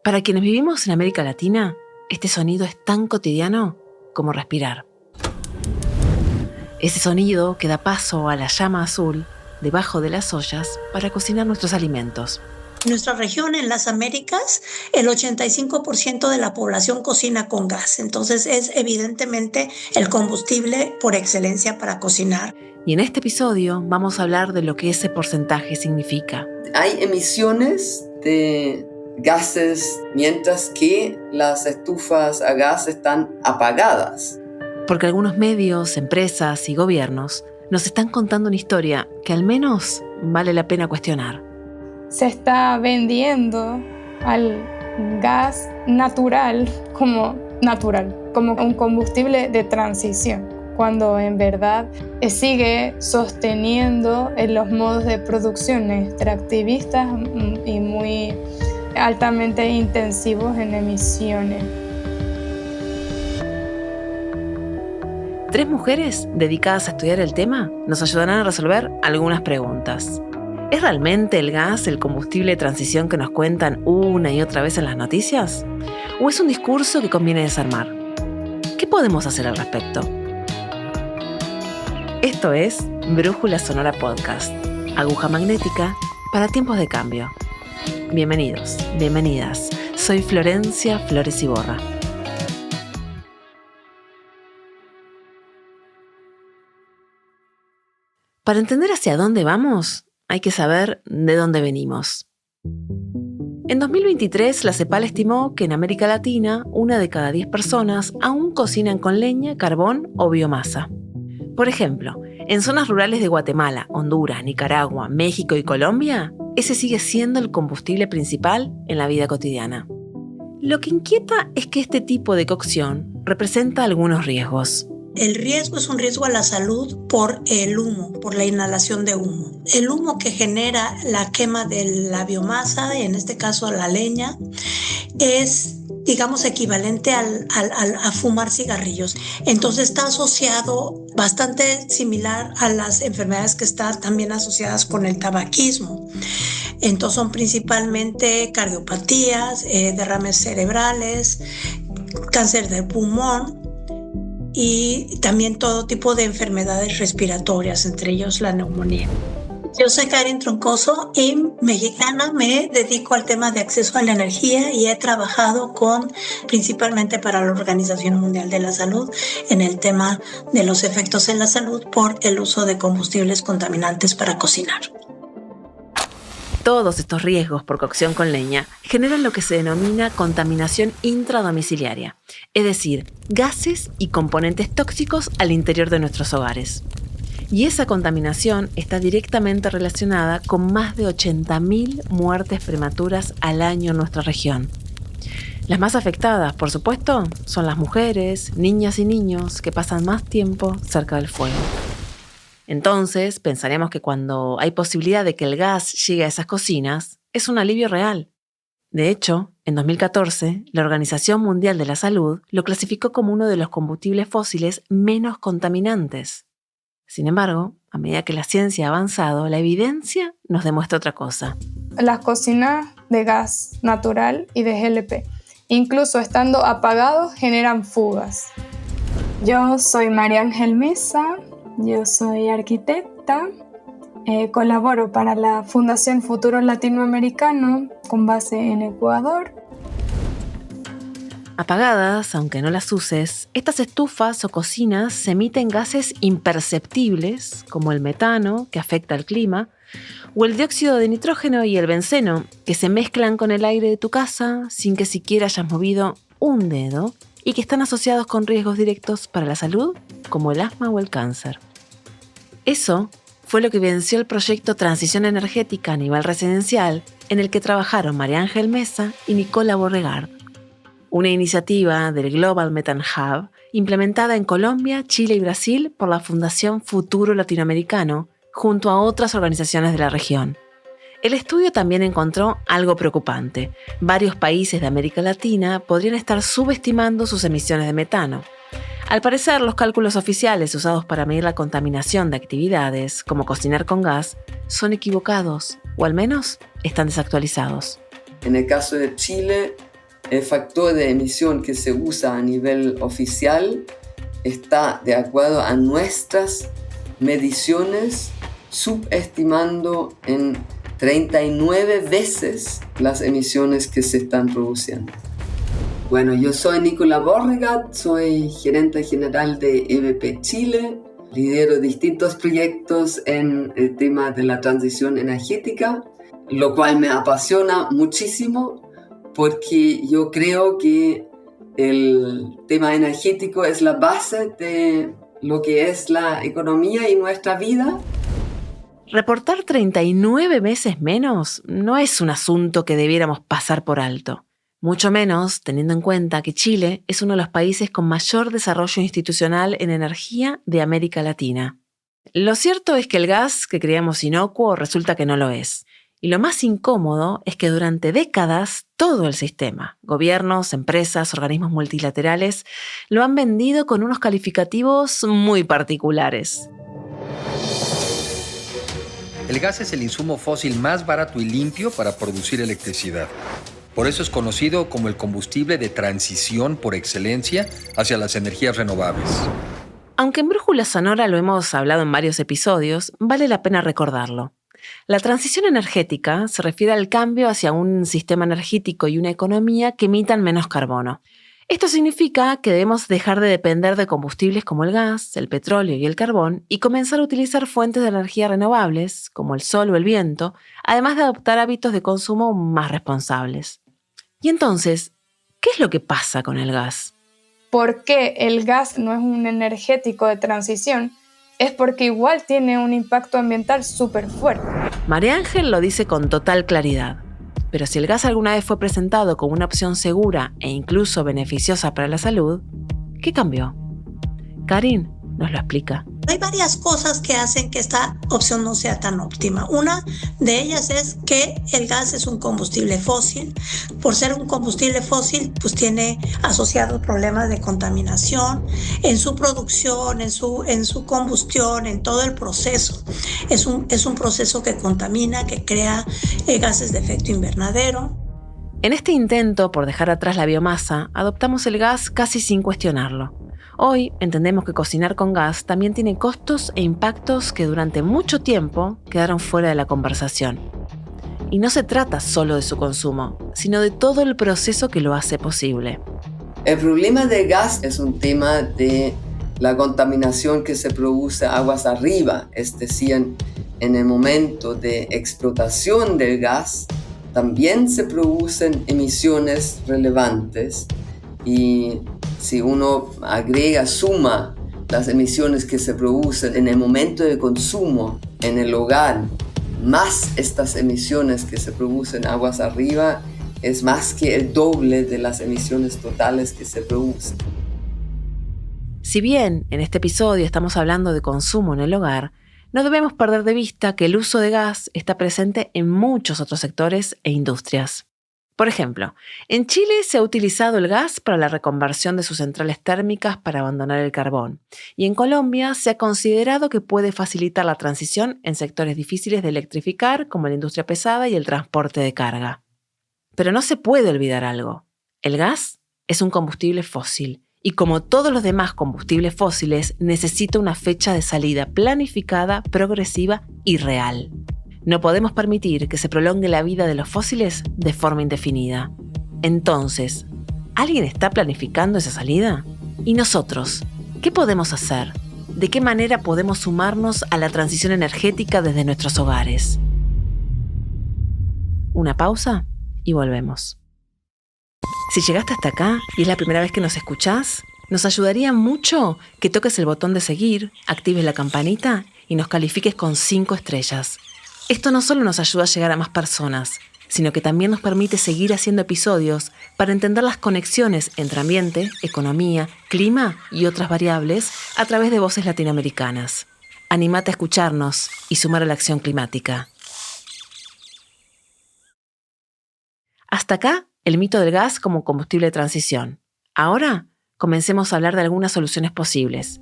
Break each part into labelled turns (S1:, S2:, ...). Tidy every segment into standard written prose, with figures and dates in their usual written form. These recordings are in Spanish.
S1: Para quienes vivimos en América Latina, este sonido es tan cotidiano como respirar. Ese sonido que da paso a la llama azul debajo de las ollas para cocinar nuestros alimentos.
S2: En nuestra región, en las Américas, el 85% de la población cocina con gas. Entonces es evidentemente el combustible por excelencia para cocinar.
S1: Y en este episodio vamos a hablar de lo que ese porcentaje significa.
S3: Hay emisiones de gases mientras que las estufas a gas están apagadas.
S1: Porque algunos medios, empresas y gobiernos nos están contando una historia que al menos vale la pena cuestionar.
S4: Se está vendiendo al gas natural como un combustible de transición, cuando en verdad sigue sosteniendo en los modos de producción extractivistas y muy altamente intensivos en emisiones.
S1: 3 mujeres dedicadas a estudiar el tema nos ayudarán a resolver algunas preguntas. ¿Es realmente el gas el combustible de transición que nos cuentan una y otra vez en las noticias? ¿O es un discurso que conviene desarmar? ¿Qué podemos hacer al respecto? Esto es Brújula Sonora Podcast, aguja magnética para tiempos de cambio. Bienvenidos, bienvenidas. Soy Florencia Flores Iborra. Para entender hacia dónde vamos, hay que saber de dónde venimos. En 2023, la CEPAL estimó que en América Latina, 1 de cada 10 personas aún cocinan con leña, carbón o biomasa. Por ejemplo, en zonas rurales de Guatemala, Honduras, Nicaragua, México y Colombia, ese sigue siendo el combustible principal en la vida cotidiana. Lo que inquieta es que este tipo de cocción representa algunos riesgos.
S2: El riesgo es un riesgo a la salud por el humo, por la inhalación de humo. El humo que genera la quema de la biomasa, en este caso la leña, es, digamos, equivalente a fumar cigarrillos. Entonces está asociado bastante similar a las enfermedades que están también asociadas con el tabaquismo. Entonces son principalmente cardiopatías, derrames cerebrales, cáncer del pulmón, y también todo tipo de enfermedades respiratorias, entre ellos la neumonía. Yo soy Karin Troncoso y mexicana, me dedico al tema de acceso a la energía y he trabajado principalmente para la Organización Mundial de la Salud en el tema de los efectos en la salud por el uso de combustibles contaminantes para cocinar.
S1: Todos estos riesgos por cocción con leña generan lo que se denomina contaminación intradomiciliaria, es decir, gases y componentes tóxicos al interior de nuestros hogares. Y esa contaminación está directamente relacionada con más de 80.000 muertes prematuras al año en nuestra región. Las más afectadas, por supuesto, son las mujeres, niñas y niños que pasan más tiempo cerca del fuego. Entonces, pensaremos que cuando hay posibilidad de que el gas llegue a esas cocinas, es un alivio real. De hecho, en 2014, la Organización Mundial de la Salud lo clasificó como uno de los combustibles fósiles menos contaminantes. Sin embargo, a medida que la ciencia ha avanzado, la evidencia nos demuestra otra cosa.
S4: Las cocinas de gas natural y de GLP, incluso estando apagados, generan fugas. Yo soy María Ángel Mesa. Yo soy arquitecta, colaboro para la Fundación Futuro Latinoamericano con base en Ecuador.
S1: Apagadas, aunque no las uses, estas estufas o cocinas emiten gases imperceptibles, como el metano, que afecta al clima, o el dióxido de nitrógeno y el benceno, que se mezclan con el aire de tu casa sin que siquiera hayas movido un dedo, y que están asociados con riesgos directos para la salud, como el asma o el cáncer. Eso fue lo que evidenció el proyecto Transición Energética a nivel residencial, en el que trabajaron María Ángel Mesa y Nicola Borregard, una iniciativa del Global Methane Hub implementada en Colombia, Chile y Brasil por la Fundación Futuro Latinoamericano, junto a otras organizaciones de la región. El estudio también encontró algo preocupante. Varios países de América Latina podrían estar subestimando sus emisiones de metano. Al parecer, los cálculos oficiales usados para medir la contaminación de actividades, como cocinar con gas, son equivocados, o al menos están desactualizados.
S3: En el caso de Chile, el factor de emisión que se usa a nivel oficial está de acuerdo a nuestras mediciones, subestimando en 39 veces las emisiones que se están produciendo. Bueno, yo soy Nicola Borregat, soy gerente general de EVP Chile, lidero distintos proyectos en el tema de la transición energética, lo cual me apasiona muchísimo porque yo creo que el tema energético es la base de lo que es la economía y nuestra vida.
S1: Reportar 39 veces menos no es un asunto que debiéramos pasar por alto, mucho menos teniendo en cuenta que Chile es uno de los países con mayor desarrollo institucional en energía de América Latina. Lo cierto es que el gas que creíamos inocuo resulta que no lo es. Y lo más incómodo es que durante décadas todo el sistema, gobiernos, empresas, organismos multilaterales, lo han vendido con unos calificativos muy particulares.
S5: El gas es el insumo fósil más barato y limpio para producir electricidad. Por eso es conocido como el combustible de transición por excelencia hacia las energías renovables.
S1: Aunque en Brújula Sonora lo hemos hablado en varios episodios, vale la pena recordarlo. La transición energética se refiere al cambio hacia un sistema energético y una economía que emitan menos carbono. Esto significa que debemos dejar de depender de combustibles como el gas, el petróleo y el carbón y comenzar a utilizar fuentes de energía renovables, como el sol o el viento, además de adoptar hábitos de consumo más responsables. Y entonces, ¿qué es lo que pasa con el gas?
S4: ¿Por qué el gas no es un energético de transición? Es porque igual tiene un impacto ambiental súper fuerte.
S1: María Ángel lo dice con total claridad. Pero si el gas alguna vez fue presentado como una opción segura e incluso beneficiosa para la salud, ¿qué cambió? Karin nos lo explica.
S2: Hay varias cosas que hacen que esta opción no sea tan óptima. Una de ellas es que el gas es un combustible fósil. Por ser un combustible fósil, pues tiene asociados problemas de contaminación en su producción, en su combustión, en todo el proceso. Es un proceso que contamina, que crea gases de efecto invernadero.
S1: En este intento por dejar atrás la biomasa, adoptamos el gas casi sin cuestionarlo. Hoy entendemos que cocinar con gas también tiene costos e impactos que durante mucho tiempo quedaron fuera de la conversación. Y no se trata solo de su consumo, sino de todo el proceso que lo hace posible.
S3: El problema del gas es un tema de la contaminación que se produce aguas arriba, es decir, en el momento de explotación del gas también se producen emisiones relevantes y si uno suma las emisiones que se producen en el momento de consumo en el hogar, más estas emisiones que se producen aguas arriba, es más que el doble de las emisiones totales que se producen.
S1: Si bien en este episodio estamos hablando de consumo en el hogar, no debemos perder de vista que el uso de gas está presente en muchos otros sectores e industrias. Por ejemplo, en Chile se ha utilizado el gas para la reconversión de sus centrales térmicas para abandonar el carbón, y en Colombia se ha considerado que puede facilitar la transición en sectores difíciles de electrificar, como la industria pesada y el transporte de carga. Pero no se puede olvidar algo. El gas es un combustible fósil, y como todos los demás combustibles fósiles, necesita una fecha de salida planificada, progresiva y real. No podemos permitir que se prolongue la vida de los fósiles de forma indefinida. Entonces, ¿alguien está planificando esa salida? ¿Y nosotros? ¿Qué podemos hacer? ¿De qué manera podemos sumarnos a la transición energética desde nuestros hogares? Una pausa y volvemos. Si llegaste hasta acá y es la primera vez que nos escuchás, nos ayudaría mucho que toques el botón de seguir, actives la campanita y nos califiques con 5 estrellas. Esto no solo nos ayuda a llegar a más personas, sino que también nos permite seguir haciendo episodios para entender las conexiones entre ambiente, economía, clima y otras variables a través de voces latinoamericanas. Anímate a escucharnos y sumar a la acción climática. Hasta acá, el mito del gas como combustible de transición. Ahora, comencemos a hablar de algunas soluciones posibles.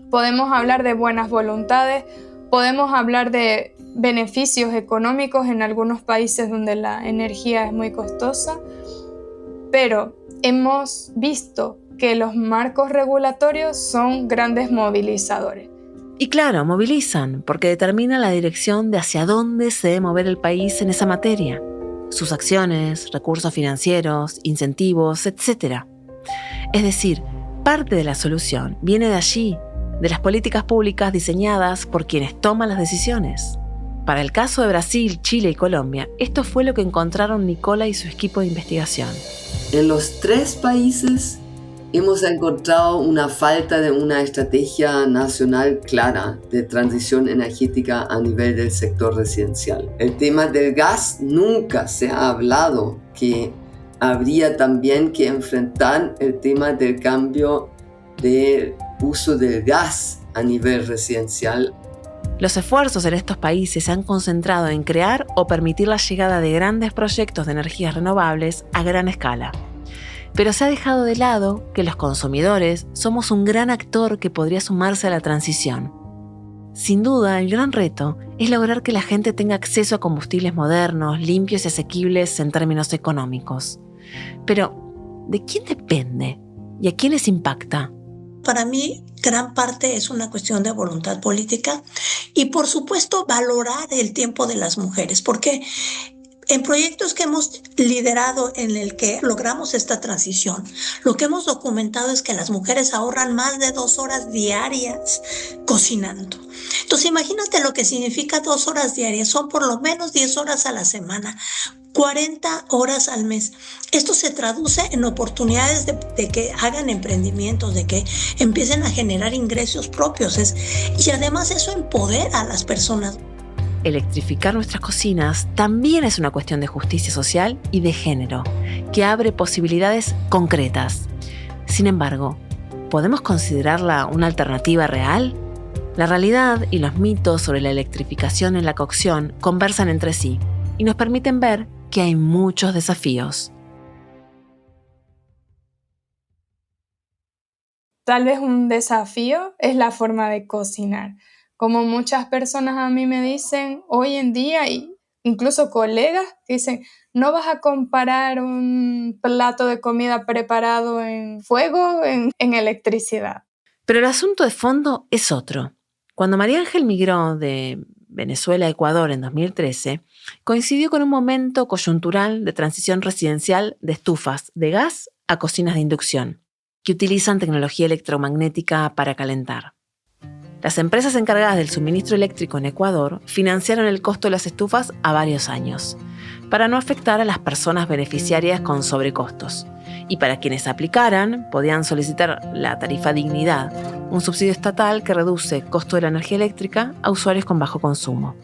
S4: Podemos hablar de buenas voluntades, podemos hablar de beneficios económicos en algunos países donde la energía es muy costosa, pero hemos visto que los marcos regulatorios son grandes movilizadores.
S1: Y claro, movilizan porque determinan la dirección de hacia dónde se debe mover el país en esa materia. Sus acciones, recursos financieros, incentivos, etc. Es decir, parte de la solución viene de allí, de las políticas públicas diseñadas por quienes toman las decisiones. Para el caso de Brasil, Chile y Colombia, esto fue lo que encontraron Nicola y su equipo de investigación.
S3: En los 3 países hemos encontrado una falta de una estrategia nacional clara de transición energética a nivel del sector residencial. El tema del gas nunca se ha hablado, que habría también que enfrentar el tema del cambio de uso del gas a nivel residencial.
S1: Los esfuerzos en estos países se han concentrado en crear o permitir la llegada de grandes proyectos de energías renovables a gran escala. Pero se ha dejado de lado que los consumidores somos un gran actor que podría sumarse a la transición. Sin duda, el gran reto es lograr que la gente tenga acceso a combustibles modernos, limpios y asequibles en términos económicos. Pero, ¿de quién depende? ¿Y a quiénes impacta?
S2: Para mí, gran parte es una cuestión de voluntad política y, por supuesto, valorar el tiempo de las mujeres, porque en proyectos que hemos liderado en el que logramos esta transición, lo que hemos documentado es que las mujeres ahorran más de 2 horas diarias cocinando. Entonces, imagínate lo que significa 2 horas diarias, son por lo menos 10 horas a la semana, 40 horas al mes. Esto se traduce en oportunidades de que hagan emprendimientos, de que empiecen a generar ingresos propios. Y además eso empodera a las personas.
S1: Electrificar nuestras cocinas también es una cuestión de justicia social y de género, que abre posibilidades concretas. Sin embargo, ¿podemos considerarla una alternativa real? La realidad y los mitos sobre la electrificación en la cocción conversan entre sí y nos permiten ver que hay muchos desafíos.
S4: Tal vez un desafío es la forma de cocinar. Como muchas personas a mí me dicen hoy en día, y incluso colegas que dicen, no vas a comparar un plato de comida preparado en fuego en electricidad.
S1: Pero el asunto de fondo es otro. Cuando María Ángel migró de Venezuela a Ecuador en 2013, coincidió con un momento coyuntural de transición residencial de estufas de gas a cocinas de inducción, que utilizan tecnología electromagnética para calentar. Las empresas encargadas del suministro eléctrico en Ecuador financiaron el costo de las estufas a varios años, para no afectar a las personas beneficiarias con sobrecostos. Y para quienes aplicaran, podían solicitar la tarifa Dignidad, un subsidio estatal que reduce el costo de la energía eléctrica a usuarios con bajo consumo.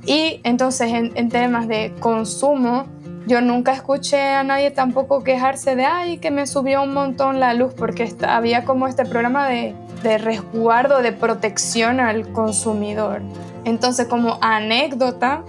S4: Y entonces en temas de consumo, yo nunca escuché a nadie tampoco quejarse de ¡ay, que me subió un montón la luz! Porque había como este programa de resguardo, de protección al consumidor. Entonces, como anécdota,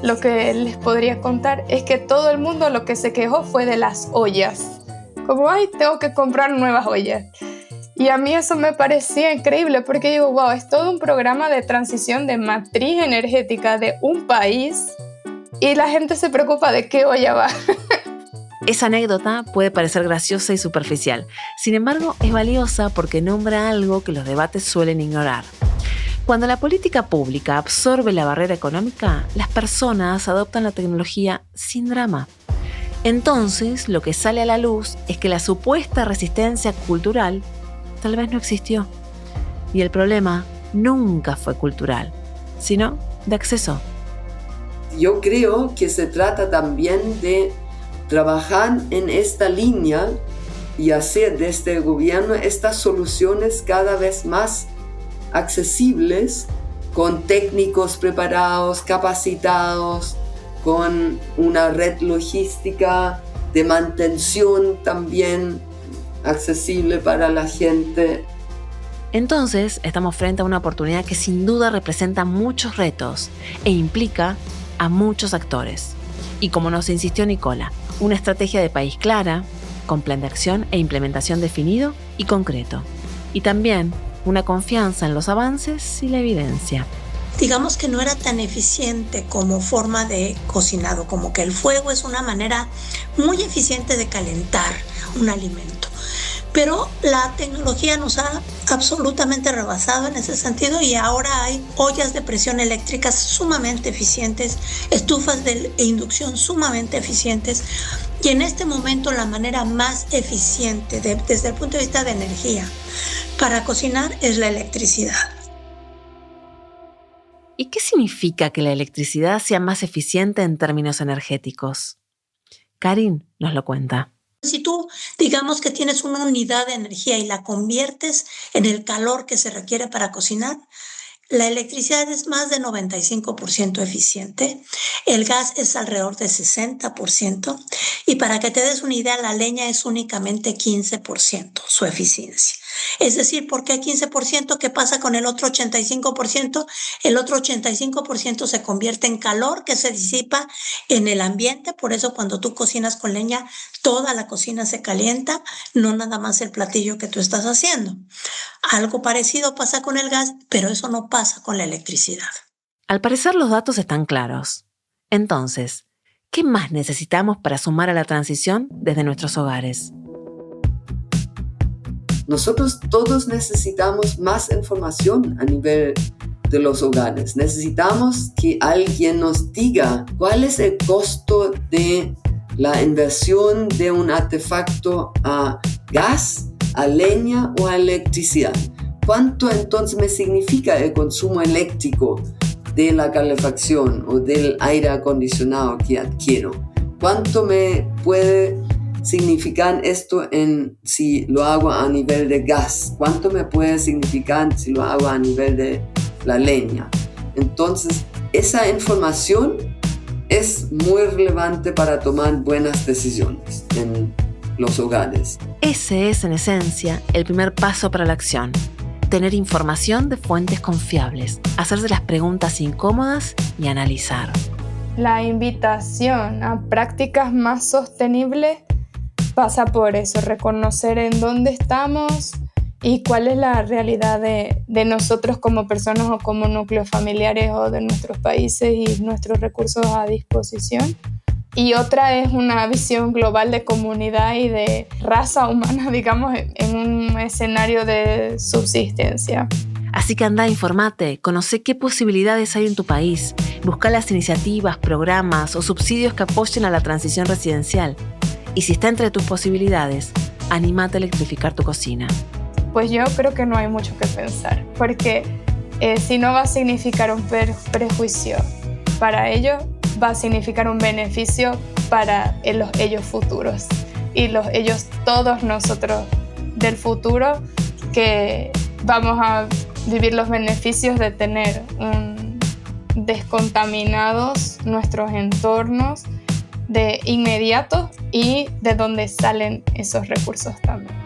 S4: lo que les podría contar es que todo el mundo lo que se quejó fue de las ollas. Como, ¡ay, tengo que comprar nuevas ollas! Y a mí eso me parecía increíble porque digo, wow, es todo un programa de transición de matriz energética de un país y la gente se preocupa de qué olla va.
S1: Esa anécdota puede parecer graciosa y superficial. Sin embargo, es valiosa porque nombra algo que los debates suelen ignorar. Cuando la política pública absorbe la barrera económica, las personas adoptan la tecnología sin drama. Entonces, lo que sale a la luz es que la supuesta resistencia cultural tal vez no existió. Y el problema nunca fue cultural, sino de acceso.
S3: Yo creo que se trata también de trabajar en esta línea y hacer desde el gobierno estas soluciones cada vez más accesibles, con técnicos preparados, capacitados, con una red logística de mantención también accesible para la gente.
S1: Entonces, estamos frente a una oportunidad que sin duda representa muchos retos e implica a muchos actores. Y como nos insistió Nicola, una estrategia de país clara, con plan de acción e implementación definido y concreto. Y también una confianza en los avances y la evidencia.
S2: digamos que no era tan eficiente como forma de cocinado, como que el fuego es una manera muy eficiente de calentar un alimento. Pero la tecnología nos ha absolutamente rebasado en ese sentido y ahora hay ollas de presión eléctricas sumamente eficientes, estufas de inducción sumamente eficientes, y en este momento la manera más eficiente desde el punto de vista de energía para cocinar es la electricidad.
S1: ¿Y qué significa que la electricidad sea más eficiente en términos energéticos? Karin nos lo cuenta.
S2: Si tú, digamos que tienes una unidad de energía y la conviertes en el calor que se requiere para cocinar, la electricidad es más de 95% eficiente, el gas es alrededor de 60%, y para que te des una idea, la leña es únicamente 15% su eficiencia. Es decir, ¿por qué 15%? ¿Qué pasa con el otro 85%? El otro 85% se convierte en calor que se disipa en el ambiente. Por eso cuando tú cocinas con leña, toda la cocina se calienta, no nada más el platillo que tú estás haciendo. Algo parecido pasa con el gas, pero eso no pasa con la electricidad.
S1: Al parecer los datos están claros. Entonces, ¿qué más necesitamos para sumar a la transición desde nuestros hogares?
S3: Nosotros todos necesitamos más información a nivel de los hogares. Necesitamos que alguien nos diga cuál es el costo de la inversión de un artefacto a gas, a leña o a electricidad. ¿Cuánto entonces me significa el consumo eléctrico de la calefacción o del aire acondicionado que adquiero? ¿Cuánto me puede significar esto si lo hago a nivel de gas? ¿Cuánto me puede significar si lo hago a nivel de la leña? Entonces, esa información es muy relevante para tomar buenas decisiones en los hogares.
S1: Ese es, en esencia, el primer paso para la acción. Tener información de fuentes confiables, hacerse las preguntas incómodas y analizar.
S4: La invitación a prácticas más sostenibles pasa por eso, reconocer en dónde estamos y cuál es la realidad de nosotros como personas o como núcleos familiares o de nuestros países y nuestros recursos a disposición. Y otra es una visión global de comunidad y de raza humana, digamos, en un escenario de subsistencia.
S1: Así que anda, informate, conoce qué posibilidades hay en tu país, busca las iniciativas, programas o subsidios que apoyen a la transición residencial. Y si está entre tus posibilidades, anímate a electrificar tu cocina.
S4: Pues yo creo que no hay mucho que pensar, porque si no va a significar un prejuicio para ellos, va a significar un beneficio para los ellos futuros y los ellos todos nosotros del futuro, que vamos a vivir los beneficios de tener descontaminados nuestros entornos de inmediato y de dónde salen esos recursos también.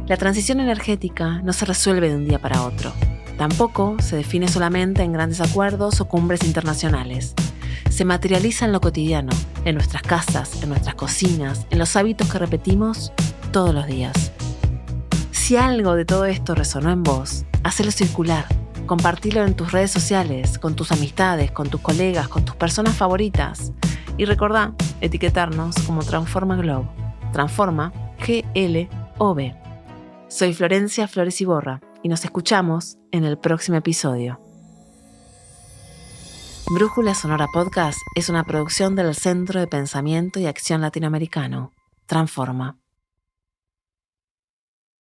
S1: La transición energética no se resuelve de un día para otro. Tampoco se define solamente en grandes acuerdos o cumbres internacionales. Se materializa en lo cotidiano, en nuestras casas, en nuestras cocinas, en los hábitos que repetimos todos los días. Si algo de todo esto resonó en vos, hacelo circular. Compartilo en tus redes sociales, con tus amistades, con tus colegas, con tus personas favoritas. Y recordá etiquetarnos como Transforma Globe. Transforma GLOB. Soy Florencia Flores Iborra y nos escuchamos en el próximo episodio. Brújula Sonora Podcast es una producción del Centro de Pensamiento y Acción Latinoamericano, Transforma.